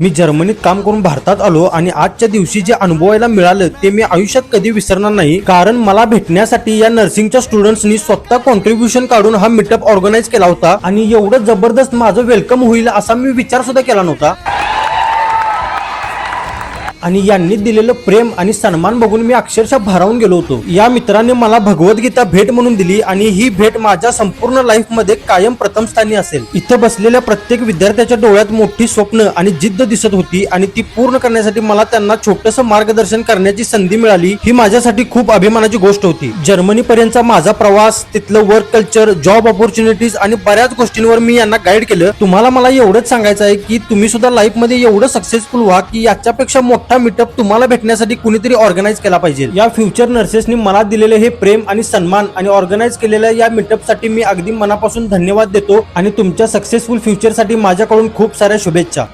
मी जर्मनीत काम करून भारतात आलो आणि आजच्या दिवशी जे अनुभवायला मिळालं ते मी आयुष्यात कधी विसरणार नाही, कारण मला भेटण्यासाठी या नर्सिंगच्या स्टुडंट्सनी स्वतः कॉन्ट्रीब्युशन काढून हा मीटअप ऑर्गनाईज केला होता आणि एवढं जबरदस्त माझं वेलकम होईल असा मी विचार सुद्धा केला नव्हता. आणि यांनी दिलेलं प्रेम आणि सन्मान बघून मी अक्षरशः भारावून गेलो होतो. या मित्राने मला भगवद्गीता भेट म्हणून दिली आणि ही भेट माझ्या संपूर्ण लाईफ मध्ये कायम प्रथम स्थानी असेल. इथं बसलेल्या प्रत्येक विद्यार्थ्याच्या डोळ्यात मोठी स्वप्न आणि जिद्द दिसत होती आणि ती पूर्ण करण्यासाठी मला त्यांना छोटंसं मार्गदर्शन करण्याची संधी मिळाली. ही माझ्यासाठी खूप अभिमानाची गोष्ट होती. जर्मनी पर्यंतचा माझा प्रवास, तिथलं वर्क कल्चर, जॉब ऑपॉर्च्युनिटीज आणि बऱ्याच गोष्टींवर मी यांना गाईड केलं. तुम्हाला मला एवढंच सांगायचं आहे की तुम्ही सुद्धा लाईफ मध्ये एवढं सक्सेसफुल व्हा की याच्यापेक्षा मोठा मीटअप तुम्हाला भेटण्यासाठी कुणीतरी ऑर्गनाईज केला पाहिजे. या फ्युचर नर्सेसनी मला दिलेले हे प्रेम आणि सन्मान आणि ऑर्गनाईज केलेल्या या मीटअप साठी मी अगदी मनापासून धन्यवाद देतो आणि तुमच्या सक्सेसफुल फ्युचर साठी माझ्याकडून खूप साऱ्या शुभेच्छा.